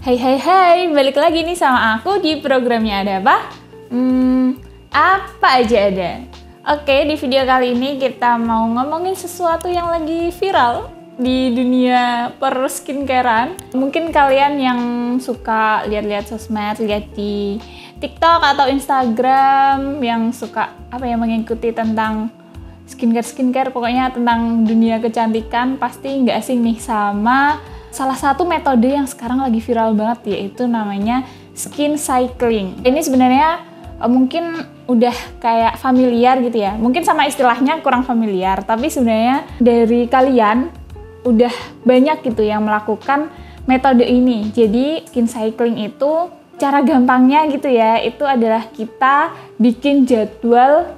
Hai, balik lagi nih sama aku di programnya Ada Apa? Apa aja ada. Oke, di video kali ini kita mau ngomongin sesuatu yang lagi viral di dunia per skincarean. Mungkin kalian yang suka lihat-lihat sosmed, lihat di TikTok atau Instagram, yang suka mengikuti tentang skincare, pokoknya tentang dunia kecantikan, pasti nggak asing nih sama salah satu metode yang sekarang lagi viral banget, yaitu namanya skin cycling. Ini sebenarnya mungkin udah kayak familiar gitu ya, mungkin sama istilahnya kurang familiar, tapi sebenarnya dari kalian udah banyak gitu yang melakukan metode ini. Jadi skin cycling itu cara gampangnya gitu ya, itu adalah kita bikin jadwal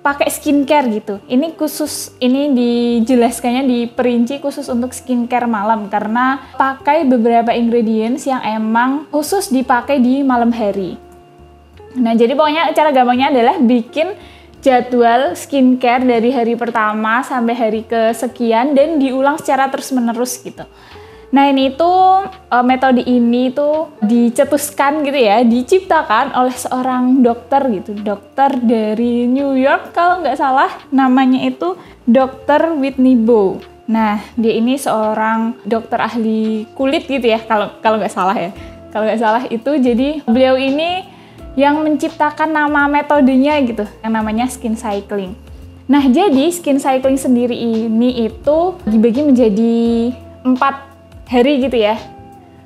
pakai skincare gitu. Ini dijelaskannya, diperinci khusus untuk skincare malam karena pakai beberapa ingredients yang emang khusus dipakai di malam hari. Nah, jadi pokoknya cara gampangnya adalah bikin jadwal skincare dari hari pertama sampai hari kesekian dan diulang secara terus-menerus gitu. Nah, metode ini tuh dicetuskan gitu ya, diciptakan oleh seorang dokter gitu, dokter dari New York kalau nggak salah, namanya itu Dr. Whitney Bowe. Nah, dia ini seorang dokter ahli kulit gitu ya, kalau nggak salah ya. Kalau nggak salah itu, jadi beliau ini yang menciptakan nama metodenya gitu, yang namanya skin cycling. Nah, jadi skin cycling sendiri ini itu dibagi menjadi 4 hari gitu ya,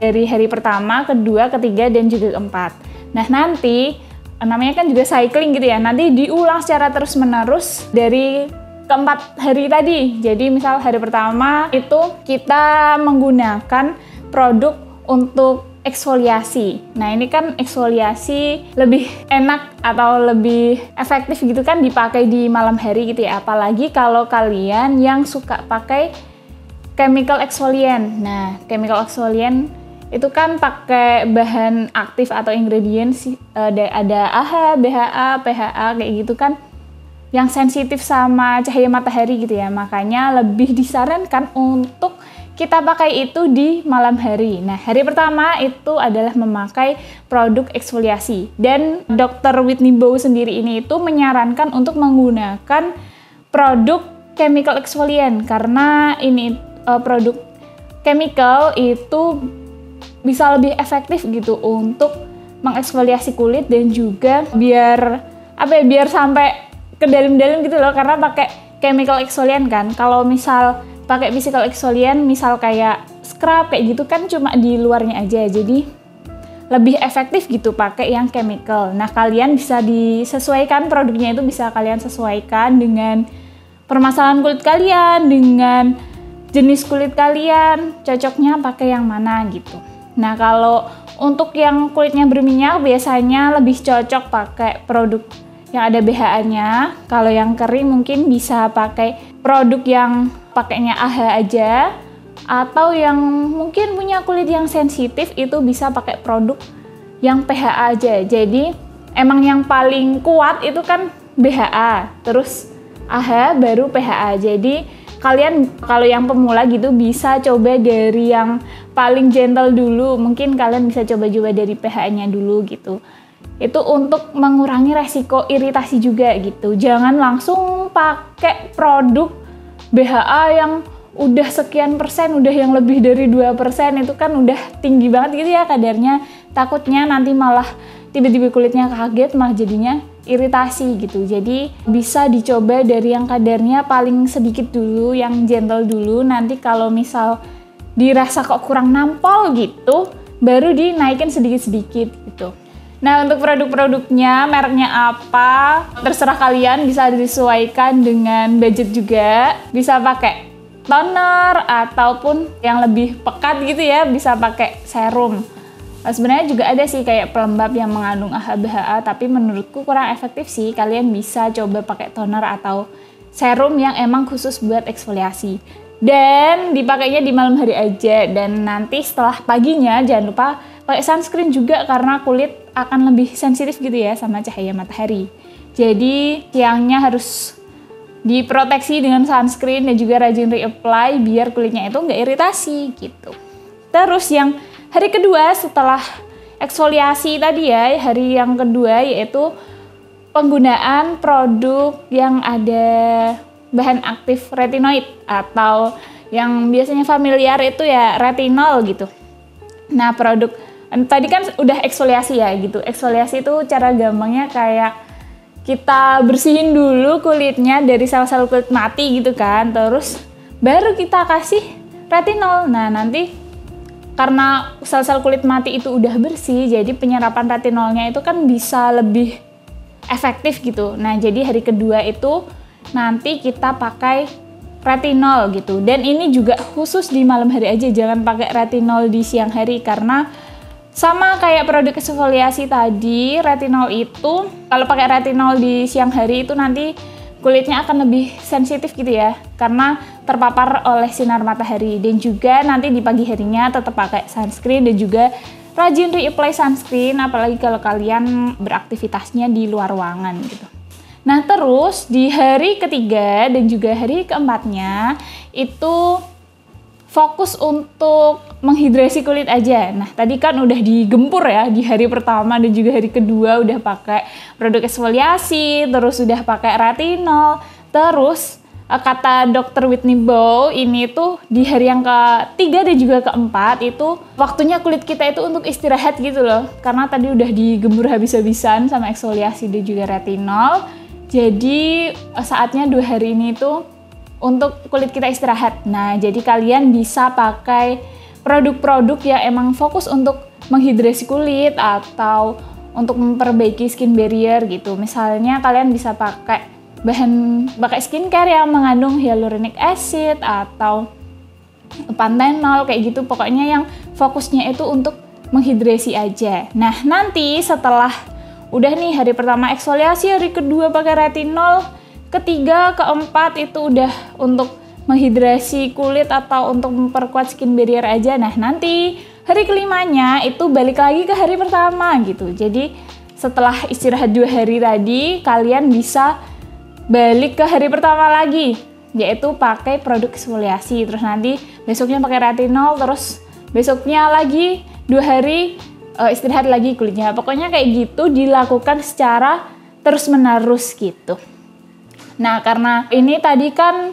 dari hari pertama, kedua, ketiga, dan juga keempat. Nah, nanti namanya kan juga cycling gitu ya, nanti diulang secara terus-menerus dari keempat hari tadi. Jadi misal hari pertama itu kita menggunakan produk untuk eksfoliasi. Nah, ini kan eksfoliasi lebih enak atau lebih efektif gitu kan dipakai di malam hari gitu ya, apalagi kalau kalian yang suka pakai chemical exfoliant. Nah, chemical exfoliant itu kan pakai bahan aktif atau ingredients, ada AHA, BHA, PHA kayak gitu kan, yang sensitif sama cahaya matahari gitu ya. Makanya lebih disarankan untuk kita pakai itu di malam hari. Nah, hari pertama itu adalah memakai produk eksfoliasi. Dan Dr. Whitney Bowe sendiri ini itu menyarankan untuk menggunakan produk chemical exfoliant karena ini produk chemical itu bisa lebih efektif gitu untuk mengeksfoliasi kulit dan juga biar sampai ke dalam-dalam gitu loh, karena pakai chemical exfoliant kan. Kalau misal pakai physical exfoliant, misal kayak scrub kayak gitu kan cuma di luarnya aja, jadi lebih efektif gitu pakai yang chemical. Nah, kalian bisa disesuaikan produknya, itu bisa kalian sesuaikan dengan permasalahan kulit kalian, dengan jenis kulit kalian, cocoknya pakai yang mana gitu. Nah, kalau untuk yang kulitnya berminyak biasanya lebih cocok pakai produk yang ada BHA-nya. Kalau yang kering mungkin bisa pakai produk yang pakainya AHA aja, atau yang mungkin punya kulit yang sensitif itu bisa pakai produk yang PHA aja. Jadi emang yang paling kuat itu kan BHA, terus AHA baru PHA. Jadi kalian kalau yang pemula gitu bisa coba dari yang paling gentle dulu, mungkin kalian bisa coba dari pH-nya dulu gitu. Itu untuk mengurangi resiko iritasi juga gitu. Jangan langsung pakai produk BHA yang udah sekian persen, udah yang lebih dari 2%, itu kan udah tinggi banget gitu ya kadarnya. Takutnya nanti malah tiba-tiba kulitnya kaget, malah jadinya iritasi gitu. Jadi bisa dicoba dari yang kadarnya paling sedikit dulu, yang gentle dulu. Nanti kalau misal dirasa kok kurang nampol gitu, baru dinaikin sedikit-sedikit gitu. Nah, untuk produk-produknya, mereknya apa, terserah kalian, bisa disesuaikan dengan budget juga. Bisa pakai toner ataupun yang lebih pekat gitu ya, bisa pakai serum. Nah, sebenarnya juga ada sih kayak pelembab yang mengandung AHA, BHA, tapi menurutku kurang efektif sih. Kalian bisa coba pakai toner atau serum yang emang khusus buat eksfoliasi. Dan dipakainya di malam hari aja, dan nanti setelah paginya jangan lupa pakai sunscreen juga karena kulit akan lebih sensitif gitu ya sama cahaya matahari. Jadi siangnya harus diproteksi dengan sunscreen dan juga rajin reapply biar kulitnya itu nggak iritasi gitu. Terus yang hari kedua setelah eksfoliasi tadi ya, hari yang kedua yaitu penggunaan produk yang ada bahan aktif retinoid atau yang biasanya familiar itu ya retinol gitu. Nah, produk tadi kan udah eksfoliasi ya gitu. Eksfoliasi itu cara gampangnya kayak kita bersihin dulu kulitnya dari sel-sel kulit mati gitu kan. Terus baru kita kasih retinol. Nah, nanti karena sel-sel kulit mati itu udah bersih, jadi penyerapan retinolnya itu kan bisa lebih efektif gitu. Nah, jadi hari kedua itu nanti kita pakai retinol gitu. Dan ini juga khusus di malam hari aja, jangan pakai retinol di siang hari karena sama kayak produk eksfoliasi tadi, retinol itu kalau pakai retinol di siang hari itu nanti kulitnya akan lebih sensitif gitu ya, karena terpapar oleh sinar matahari. Dan juga nanti di pagi harinya tetap pakai sunscreen dan juga rajin reapply sunscreen, apalagi kalau kalian beraktivitasnya di luar ruangan gitu. Nah, terus di hari ketiga dan juga hari keempatnya itu fokus untuk menghidrasi kulit aja. Nah, tadi kan udah digempur ya di hari pertama dan juga hari kedua udah pakai produk eksfoliasi, terus udah pakai retinol. Terus kata Dr. Whitney Bowe ini tuh di hari yang ketiga dan juga keempat itu waktunya kulit kita itu untuk istirahat gitu loh. Karena tadi udah digembur habis-habisan sama eksfoliasi dan juga retinol. Jadi saatnya 2 hari ini tuh untuk kulit kita istirahat. Nah, jadi kalian bisa pakai produk-produk yang emang fokus untuk menghidrasi kulit atau untuk memperbaiki skin barrier gitu. Misalnya kalian bisa pakai skincare yang mengandung hyaluronic acid atau panthenol kayak gitu. Pokoknya yang fokusnya itu untuk menghidrasi aja. Nah, nanti setelah udah nih hari pertama eksfoliasi, hari kedua pakai retinol, ketiga, keempat itu udah untuk menghidrasi kulit atau untuk memperkuat skin barrier aja. Nah, nanti hari kelimanya itu balik lagi ke hari pertama gitu. Jadi setelah istirahat 2 hari tadi, kalian bisa balik ke hari pertama lagi, yaitu pakai produk eksfoliasi. Terus nanti besoknya pakai retinol, terus besoknya lagi 2 hari istirahat lagi kulitnya. Pokoknya kayak gitu dilakukan secara terus-menerus gitu. Nah, karena ini tadi kan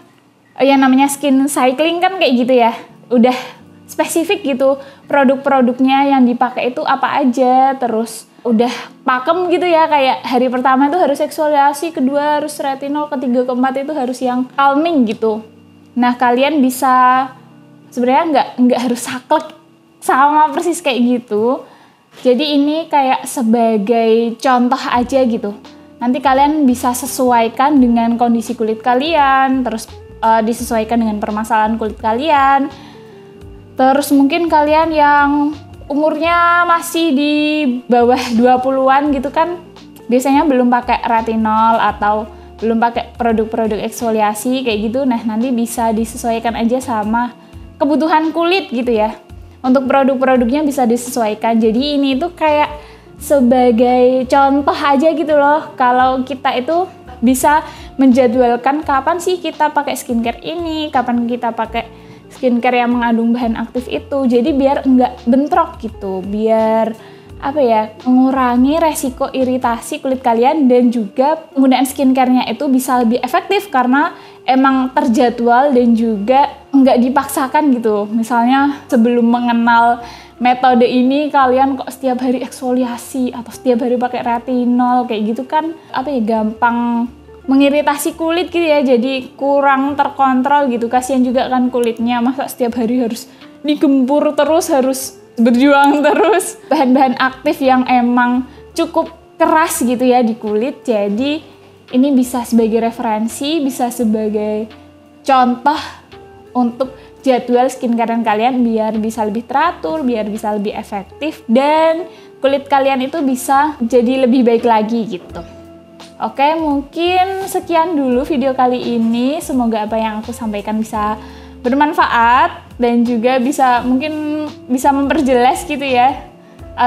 yang namanya skin cycling kan kayak gitu ya, udah spesifik gitu produk-produknya yang dipakai itu apa aja, terus udah pakem gitu ya, kayak hari pertama itu harus eksfoliasi, kedua harus retinol, ketiga keempat itu harus yang calming gitu. Nah, kalian bisa sebenarnya nggak harus saklek sama persis kayak gitu. Jadi ini kayak sebagai contoh aja gitu. Nanti kalian bisa sesuaikan dengan kondisi kulit kalian, terus disesuaikan dengan permasalahan kulit kalian. Terus mungkin kalian yang umurnya masih di bawah 20-an gitu kan, biasanya belum pakai retinol atau belum pakai produk-produk eksfoliasi kayak gitu. Nah, nanti bisa disesuaikan aja sama kebutuhan kulit gitu ya. Untuk produk-produknya bisa disesuaikan. Jadi ini tuh kayak sebagai contoh aja gitu loh, kalau kita itu bisa menjadwalkan kapan sih kita pakai skincare ini, kapan kita pakai skincare yang mengandung bahan aktif itu. Jadi biar enggak bentrok gitu, biar mengurangi resiko iritasi kulit kalian, dan juga penggunaan skincare-nya itu bisa lebih efektif karena emang terjadwal dan juga enggak dipaksakan gitu. Misalnya sebelum mengenal metode ini kalian kok setiap hari eksfoliasi atau setiap hari pakai retinol kayak gitu kan gampang mengiritasi kulit gitu ya, jadi kurang terkontrol gitu. Kasihan juga kan kulitnya, masa setiap hari harus digempur terus, harus berjuang terus, bahan-bahan aktif yang emang cukup keras gitu ya di kulit. Jadi ini bisa sebagai referensi, bisa sebagai contoh untuk jadwal skincare kalian biar bisa lebih teratur, biar bisa lebih efektif, dan kulit kalian itu bisa jadi lebih baik lagi gitu. Oke, mungkin sekian dulu video kali ini. Semoga apa yang aku sampaikan bisa bermanfaat dan juga mungkin bisa memperjelas gitu ya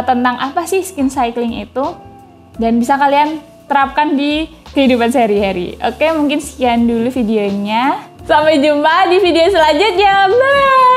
tentang apa sih skin cycling itu, dan bisa kalian terapkan di kehidupan sehari-hari. Oke, mungkin sekian dulu videonya. Sampai jumpa di video selanjutnya. Bye!